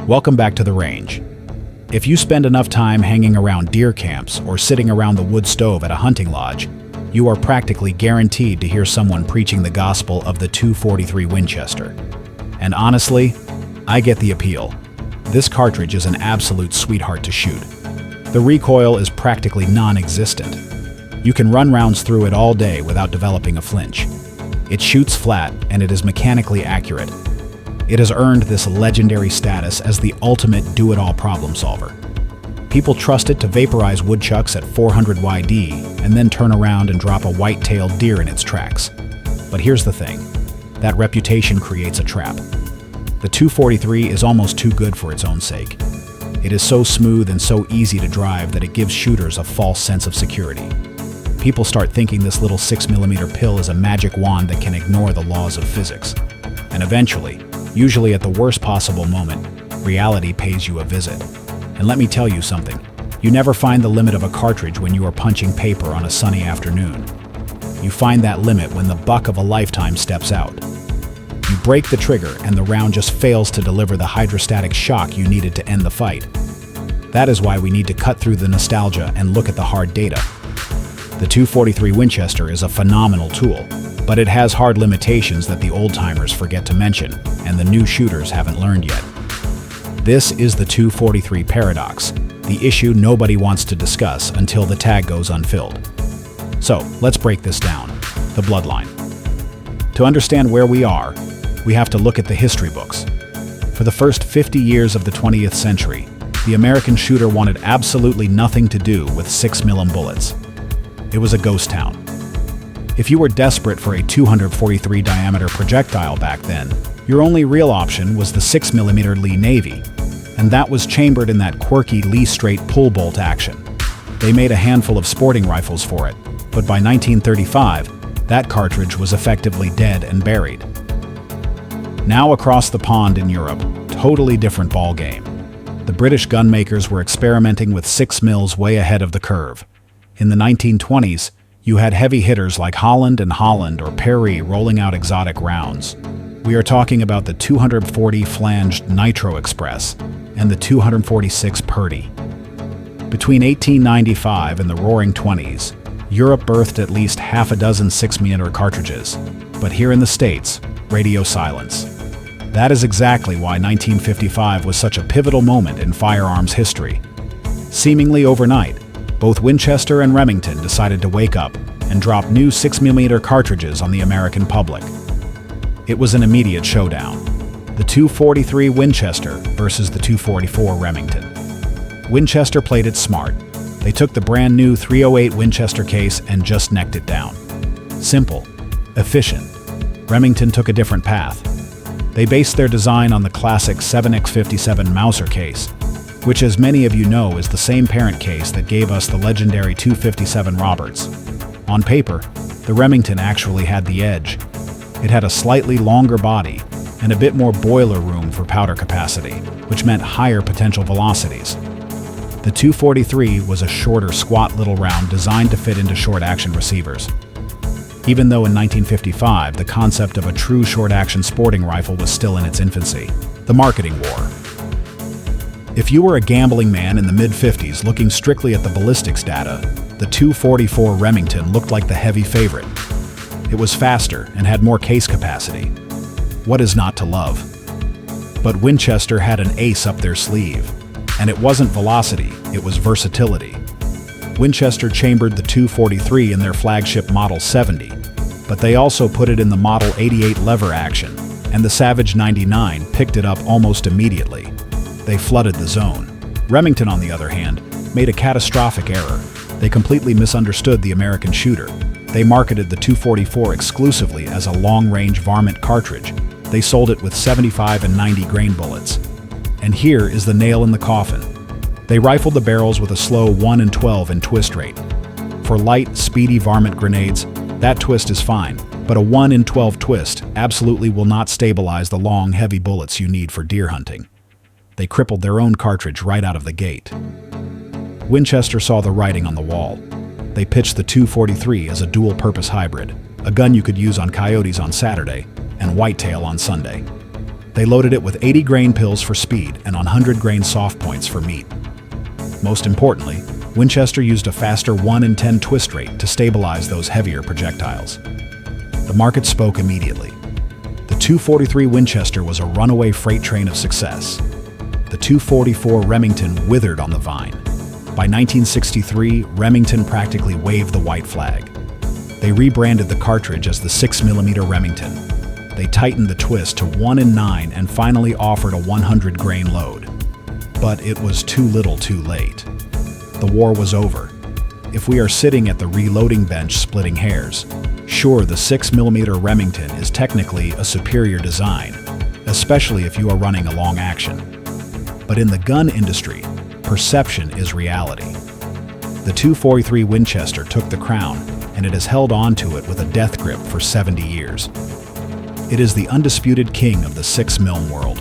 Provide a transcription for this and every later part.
Welcome back to the range. If you spend enough time hanging around deer camps or sitting around the wood stove at a hunting lodge, you are practically guaranteed to hear someone preaching the gospel of the 243 Winchester. And honestly, I get the appeal. This cartridge is an absolute sweetheart to shoot. The recoil is practically non-existent. You can run rounds through it all day without developing a flinch. It shoots flat and it is mechanically accurate. It has earned this legendary status as the ultimate do-it-all problem solver. People trust it to vaporize woodchucks at 400 YD and then turn around and drop a white-tailed deer in its tracks. But here's the thing, that reputation creates a trap. The 243 is almost too good for its own sake. It is so smooth and so easy to drive that it gives shooters a false sense of security. People start thinking this little 6mm pill is a magic wand that can ignore the laws of physics. And eventually, usually at the worst possible moment, reality pays you a visit. And let me tell you something, you never find the limit of a cartridge when you are punching paper on a sunny afternoon. You find that limit when the buck of a lifetime steps out. You break the trigger and the round just fails to deliver the hydrostatic shock you needed to end the fight. That is why we need to cut through the nostalgia and look at the hard data. The 243 Winchester is a phenomenal tool, but it has hard limitations that the old-timers forget to mention, and the new shooters haven't learned yet. This is the 243 paradox, the issue nobody wants to discuss until the tag goes unfilled. So, let's break this down. The bloodline. To understand where we are, we have to look at the history books. For the first 50 years of the 20th century, the American shooter wanted absolutely nothing to do with 6mm bullets. It was a ghost town. If you were desperate for a 243 diameter projectile back then, your only real option was the 6mm Lee Navy, and that was chambered in that quirky Lee straight pull bolt action. They made a handful of sporting rifles for it, but by 1935, that cartridge was effectively dead and buried. Now across the pond in Europe, totally different ballgame. The British gunmakers were experimenting with 6mm way ahead of the curve. In the 1920s, you had heavy hitters like Holland & Holland or Perry rolling out exotic rounds. We are talking about the 240 flanged Nitro Express and the 246 Purdy. Between 1895 and the Roaring Twenties, Europe birthed at least half a dozen 6mm cartridges, but here in the States, radio silence. That is exactly why 1955 was such a pivotal moment in firearms history. Seemingly overnight, both Winchester and Remington decided to wake up and drop new 6mm cartridges on the American public. It was an immediate showdown. The 243 Winchester versus the 244 Remington. Winchester played it smart. They took the brand new 308 Winchester case and just necked it down. Simple, efficient. Remington took a different path. They based their design on the classic 7x57 Mauser case, which as many of you know is the same parent case that gave us the legendary 257 Roberts. On paper, the Remington actually had the edge. It had a slightly longer body and a bit more boiler room for powder capacity, which meant higher potential velocities. The 243 was a shorter, squat little round designed to fit into short-action receivers. Even though in 1955 the concept of a true short-action sporting rifle was still in its infancy. The marketing war. If you were a gambling man in the mid-50s looking strictly at the ballistics data, the 244 Remington looked like the heavy favorite. It was faster and had more case capacity. What is not to love? But Winchester had an ace up their sleeve. And it wasn't velocity, it was versatility. Winchester chambered the 243 in their flagship Model 70, but they also put it in the Model 88 lever action, and the Savage 99 picked it up almost immediately. They flooded the zone. Remington, on the other hand, made a catastrophic error. They completely misunderstood the American shooter. They marketed the 244 exclusively as a long-range Varmint cartridge. They sold it with 75 and 90 grain bullets. And here is the nail in the coffin. They rifled the barrels with a slow 1 in 12 in twist rate. For light, speedy Varmint grenades, that twist is fine, but a 1 in 12 twist absolutely will not stabilize the long, heavy bullets you need for deer hunting. They crippled their own cartridge right out of the gate. Winchester saw the writing on the wall. They pitched the 243 as a dual-purpose hybrid, a gun you could use on coyotes on Saturday and whitetail on Sunday. They loaded it with 80 grain pills for speed and 100 grain soft points for meat. Most importantly, Winchester used a faster 1 in 10 twist rate to stabilize those heavier projectiles. The market spoke immediately. The .243 Winchester was a runaway freight train of success. The .244 Remington withered on the vine. By 1963, Remington practically waved the white flag. They rebranded the cartridge as the 6mm Remington. They tightened the twist to 1 in 9 and finally offered a 100 grain load. But it was too little too late. The war was over. If we are sitting at the reloading bench splitting hairs, sure, the 6mm Remington is technically a superior design, especially if you are running a long action. But in the gun industry, perception is reality. The .243 Winchester took the crown, and it has held on to it with a death grip for 70 years. It is the undisputed king of the 6mm world.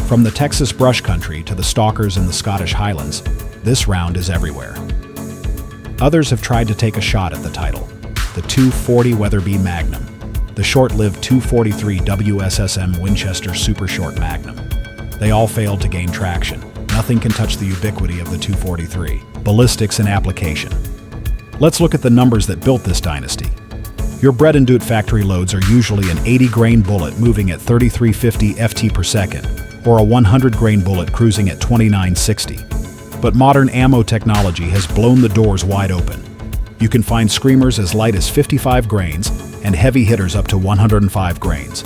From the Texas brush country to the stalkers in the Scottish Highlands, this round is everywhere. Others have tried to take a shot at the title. The .240 Weatherby Magnum, the short-lived .243 WSSM Winchester Super Short Magnum. They all failed to gain traction. Nothing can touch the ubiquity of the .243. Ballistics in application. Let's look at the numbers that built this dynasty. Your bread and doot factory loads are usually an 80 grain bullet moving at 3350 ft per second, or a 100 grain bullet cruising at 2960. But modern ammo technology has blown the doors wide open. You can find screamers as light as 55 grains and heavy hitters up to 105 grains.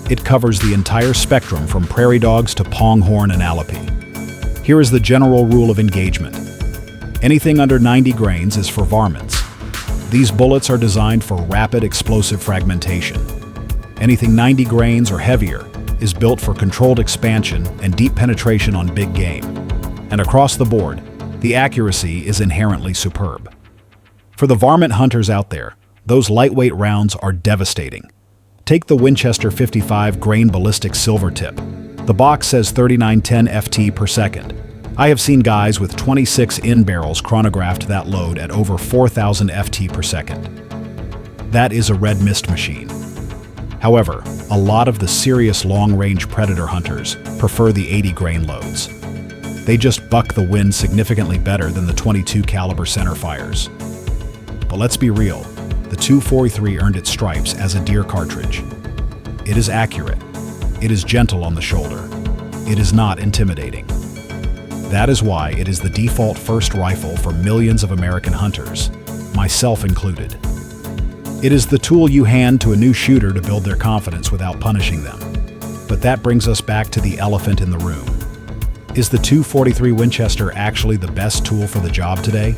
It covers the entire spectrum from prairie dogs to pronghorn and Alapi. Here is the general rule of engagement. Anything under 90 grains is for varmints. These bullets are designed for rapid explosive fragmentation. Anything 90 grains or heavier is built for controlled expansion and deep penetration on big game. And across the board, the accuracy is inherently superb. For the varmint hunters out there, those lightweight rounds are devastating. Take the Winchester 55 grain ballistic silver tip. The box says 3910 ft per second. I have seen guys with 26 in barrels chronographed that load at over 4000 ft per second. That is a red mist machine. However, a lot of the serious long-range predator hunters prefer the 80 grain loads. They just buck the wind significantly better than the 22 caliber center fires. But let's be real, the .243 earned its stripes as a deer cartridge. It is accurate. It is gentle on the shoulder. It is not intimidating. That is why it is the default first rifle for millions of American hunters, myself included. It is the tool you hand to a new shooter to build their confidence without punishing them. But that brings us back to the elephant in the room. Is the .243 Winchester actually the best tool for the job today?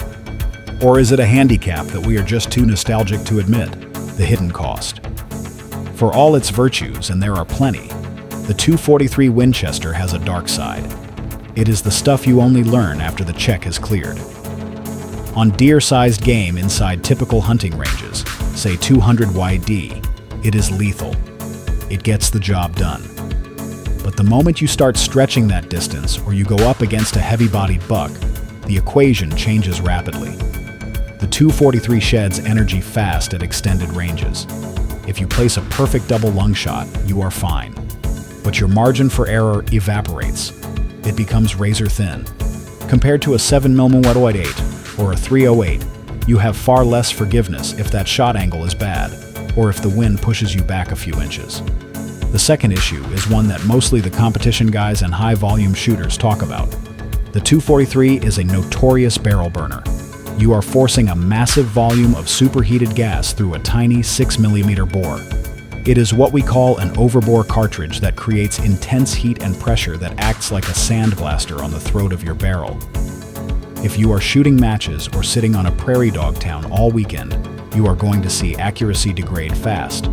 Or is it a handicap that we are just too nostalgic to admit, the hidden cost? For all its virtues, and there are plenty, the .243 Winchester has a dark side. It is the stuff you only learn after the check is cleared. On deer-sized game inside typical hunting ranges, say 200 YD, it is lethal. It gets the job done. But the moment you start stretching that distance or you go up against a heavy-bodied buck, the equation changes rapidly. The .243 sheds energy fast at extended ranges. If you place a perfect double lung shot, you are fine. But your margin for error evaporates. It becomes razor thin. Compared to a 7mm .8 or a .308, you have far less forgiveness if that shot angle is bad, or if the wind pushes you back a few inches. The second issue is one that mostly the competition guys and high-volume shooters talk about. The .243 is a notorious barrel burner. You are forcing a massive volume of superheated gas through a tiny 6mm bore. It is what we call an overbore cartridge that creates intense heat and pressure that acts like a sandblaster on the throat of your barrel. If you are shooting matches or sitting on a prairie dog town all weekend, you are going to see accuracy degrade fast.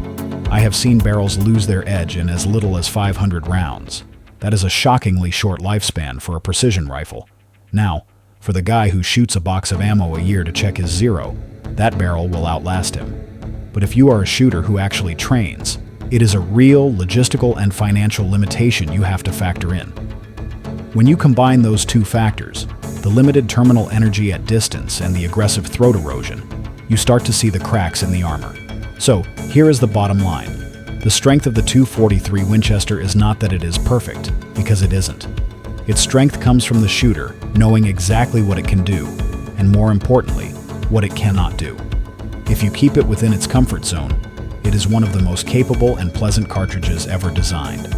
I have seen barrels lose their edge in as little as 500 rounds. That is a shockingly short lifespan for a precision rifle. Now, for the guy who shoots a box of ammo a year to check his zero, that barrel will outlast him. But if you are a shooter who actually trains, it is a real logistical and financial limitation you have to factor in. When you combine those two factors, the limited terminal energy at distance and the aggressive throat erosion, you start to see the cracks in the armor. So, here is the bottom line. The strength of the 243 Winchester is not that it is perfect, because it isn't. Its strength comes from the shooter knowing exactly what it can do, and more importantly, what it cannot do. If you keep it within its comfort zone, it is one of the most capable and pleasant cartridges ever designed.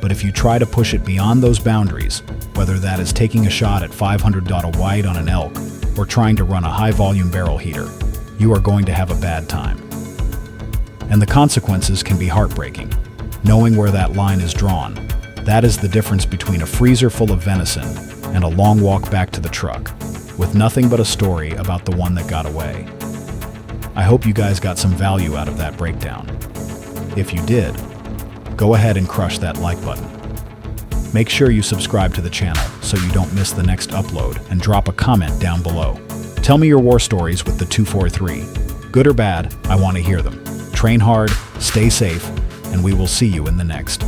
But if you try to push it beyond those boundaries, whether that is taking a shot at 500 wide on an elk or trying to run a high-volume barrel heater, you are going to have a bad time. And the consequences can be heartbreaking. Knowing where that line is drawn, that is the difference between a freezer full of venison and a long walk back to the truck, with nothing but a story about the one that got away. I hope you guys got some value out of that breakdown. If you did, go ahead and crush that like button. Make sure you subscribe to the channel so you don't miss the next upload, and drop a comment down below. Tell me your war stories with the 243. Good or bad, I want to hear them. Train hard, stay safe, and we will see you in the next.